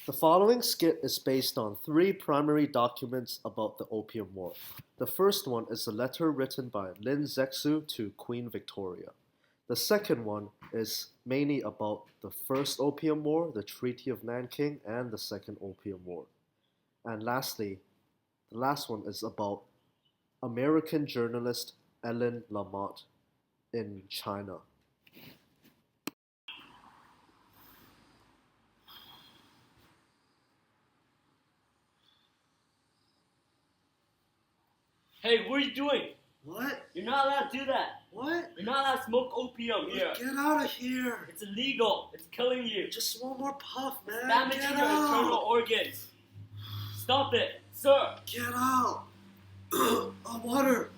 The following skit is based on three primary documents about the Opium War. The first one is a letter written by Lin Zexu to Queen Victoria. The second one is mainly about the First Opium War, the Treaty of Nanking, and the Second Opium War. And lastly, the last one is about American journalist Ellen Lamott in China. Hey, what are you doing? What? You're not allowed to do that. What? You're not allowed to smoke opium here. Get out of here! It's illegal. It's killing you. Just one more puff, man. It's damaging your internal organs. Stop it, sir. Get out! Water!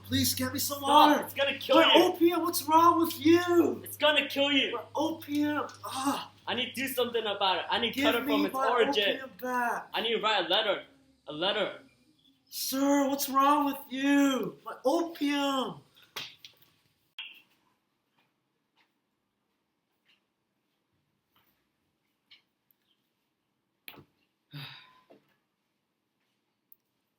Please get me some Stop. water! It's gonna kill But you. opium, what's wrong with you? It's gonna kill you. But opium! I need to do something about it. I need to Give cut it from me its my origin. opium back! I need to write a letter. A letter. Sir, what's wrong with you? My opium!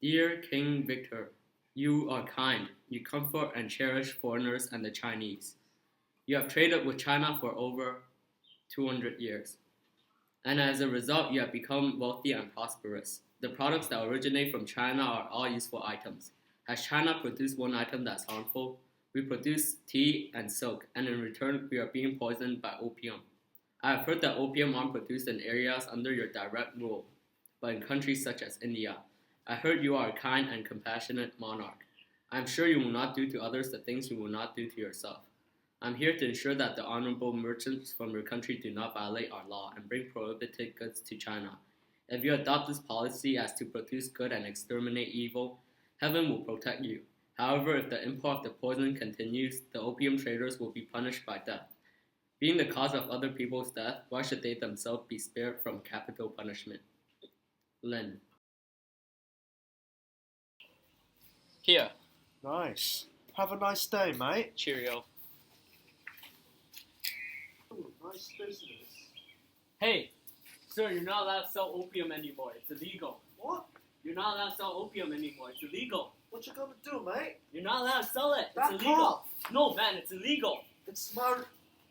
Dear King Victor, you are kind. You comfort and cherish foreigners and the Chinese. You have traded with China for over 200 years. And as a result, you have become wealthy and prosperous. The products that originate from China are all useful items. Has China produced one item that's harmful? We produce tea and silk, and in return, we are being poisoned by opium. I have heard that opium aren't produced in areas under your direct rule, but in countries such as India. I heard you are a kind and compassionate monarch. I am sure you will not do to others the things you will not do to yourself. I'm here to ensure that the honorable merchants from your country do not violate our law and bring prohibited goods to China. If you adopt this policy as to produce good and exterminate evil, heaven will protect you. However, if the import of the poison continues, the opium traders will be punished by death. Being the cause of other people's death, why should they themselves be spared from capital punishment? Lin. Here. Nice. Have a nice day, mate. Cheerio. Ooh, nice business. Hey, sir, you're not allowed to sell opium anymore. It's illegal. What? You're not allowed to sell opium anymore. It's illegal. What you gonna do, mate? You're not allowed to sell it. It's Back illegal. off. No, man, it's illegal. It's my...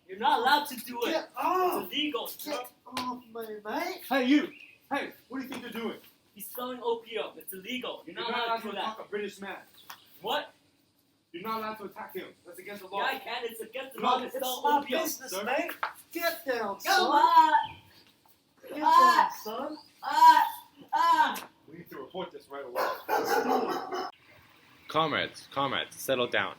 You're not allowed to do it. Get off! It's illegal, sir. Get off me, mate! Hey, you! Hey, what do you think you're doing? He's selling opium. It's illegal. You're You're not not allowed allowed to to do that. attack a British man. What? You're not allowed to attack him. That's against the law. Yeah, I can. It's against the No, law to It's sell my opium. business, sir. mate! Get down, Come son! on! Get Ah. down, son! We need to report this right away. Comrades, settle down.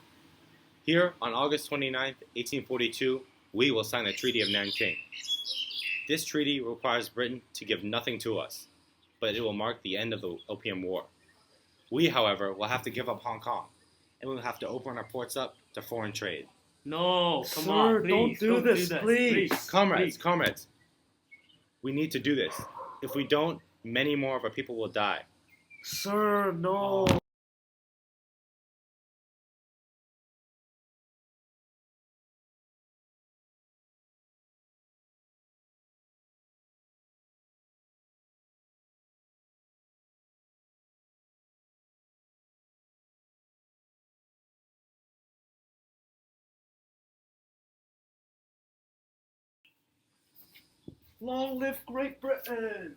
Here, on August 29th, 1842, we will sign the Treaty of Nanking. This treaty requires Britain to give nothing to us, but it will mark the end of the Opium War. We, however, will have to give up Hong Kong, and we will have to open our ports up to foreign trade. No, come Sir, on, don't please. do this, please. Comrades, we need to do this. If we don't, many more of our people will die. Sir, no! Long live Great Britain!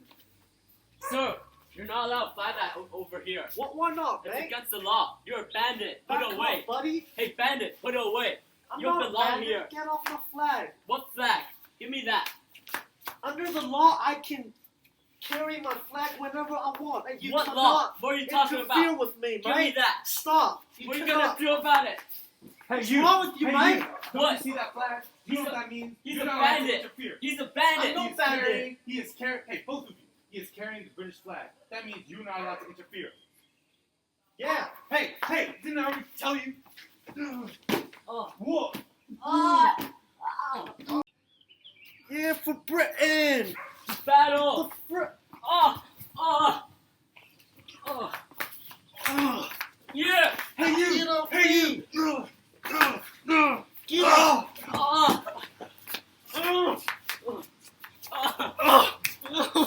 Sir, you're not allowed to fly that over here. What? Why not, It's mate? against the law. You're a bandit. Put Back it away. off, buddy! Hey, bandit, put it away. I'm You don't not a belong bandit. here. Get off my flag! What flag? Give me that. Under the law, I can carry my flag whenever I want, and you What cannot law? What are you talking interfere about? with me, Give me mate! that. Stop! What are you cannot. gonna do about it? Hey, What's wrong with you, mate? Don't What? you see that flag? You know what that means? He's You're a not allowed to bandit. interfere. He's a bandit. I'm not He is bandit. carrying, hey, both of you. He is carrying the British flag. That means you're not allowed to interfere. Yeah! Hey, didn't I already tell you? Oh. Whoa! Yeah, for Britain! Battle. The Oh. Yeah. Hey, you! Get off Hey, me! you! Get off! Oh. Oh!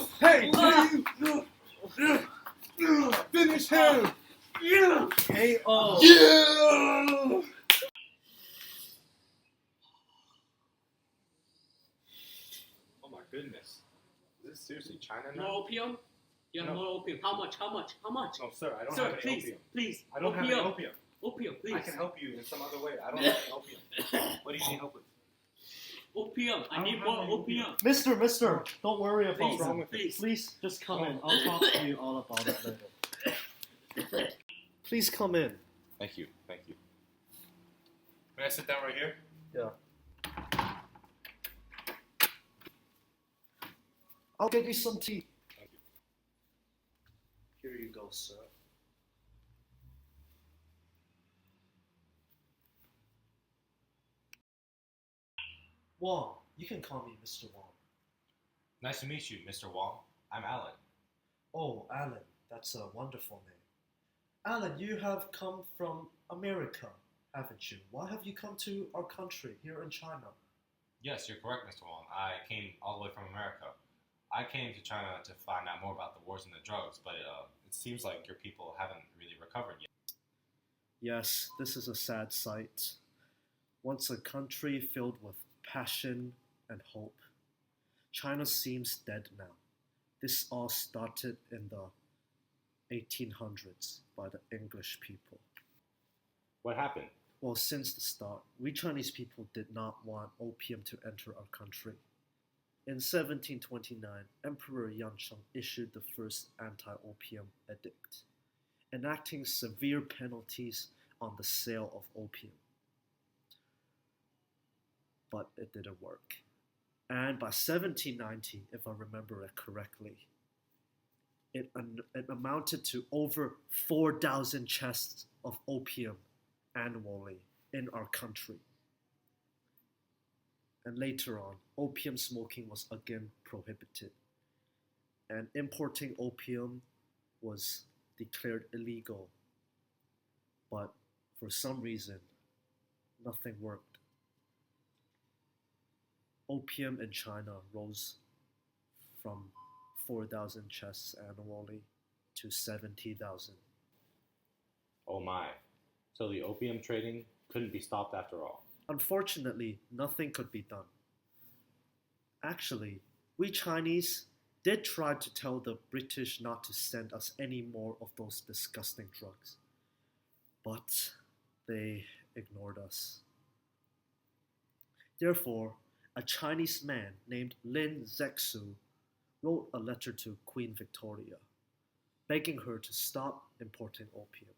Yeah! Oh my goodness. Is this seriously China More now? opium? You have No. more opium. How much? How much? How much? No, sir, I don't Sir, have any please, opium. please. I don't have any opium. Opium, please. I can help you in some other way. I don't have any opium. What do you need help with? Opium. I I don't need have more any opium. Mister, don't worry about Please, that. wrong with it? please. Please, just come in. I'll talk to you all about it later. Please come in. Thank you. Thank you. May I sit down right here? Yeah. I'll get you some tea. Thank you. Here you go, sir. Wong, you can call me Mr. Wong. Nice to meet you, Mr. Wong. I'm Alan. Oh, Alan, that's a wonderful name. Alan, you have come from America, haven't you? Why have you come to our country here in China? Yes, you're correct, Mr. Wong. I came all the way from America. I came to China to find out more about the wars and the drugs, but it seems like your people haven't really recovered yet. Yes, this is a sad sight. Once a country filled with passion and hope, China seems dead now. This all started in the 1800s by the English people. What happened? Well, since the start, we Chinese people did not want opium to enter our country. In 1729, Emperor Yansheng issued the first anti-opium edict, enacting severe penalties on the sale of opium. But it didn't work. And by 1790, if I remember it correctly, it amounted to over 4,000 chests of opium annually in our country. And later on, opium smoking was again prohibited, and importing opium was declared illegal. But for some reason, nothing worked. Opium in China rose from 4,000 chests annually to 70,000. Oh my. So the opium trading couldn't be stopped after all. Unfortunately, nothing could be done. Actually, we Chinese did try to tell the British not to send us any more of those disgusting drugs, but they ignored us. Therefore, a Chinese man named Lin Zexu wrote a letter to Queen Victoria, begging her to stop importing opium.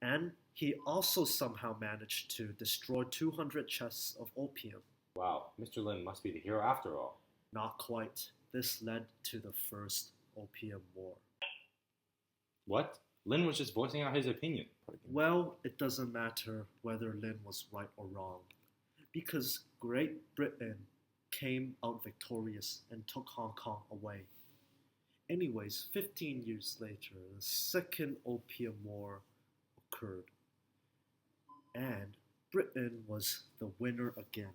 And he also somehow managed to destroy 200 chests of opium. Wow, Mr. Lin must be the hero after all. Not quite. This led to the First Opium War. What? Lin was just voicing out his opinion. Well, it doesn't matter whether Lin was right or wrong, because Great Britain came out victorious and took Hong Kong away. Anyways, 15 years later, the Second Opium War occurred, and Britain was the winner again.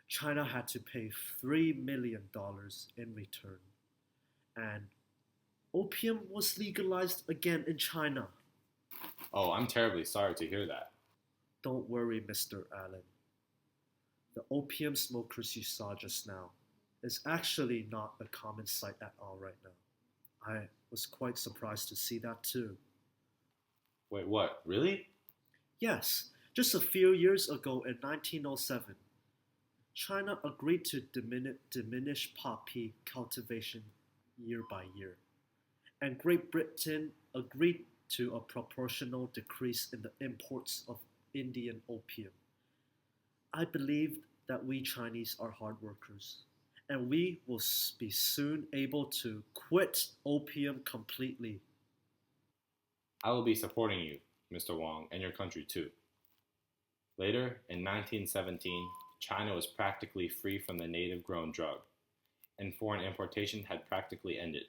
China had to pay $3 million in return, and opium was legalized again in China. Oh, I'm terribly sorry to hear that. Don't worry, Mr. Allen. The opium smokers you saw just now is actually not a common sight at all right now. I was quite surprised to see that too. Wait, what? Really? Yes, just a few years ago in 1907, China agreed to diminish poppy cultivation year by year, and Great Britain agreed to a proportional decrease in the imports of Indian opium. I believe that we Chinese are hard workers, and we will be soon able to quit opium completely. I will be supporting you, Mr. Wong, and your country too. Later, in 1917, China was practically free from the native-grown drug, and foreign importation had practically ended.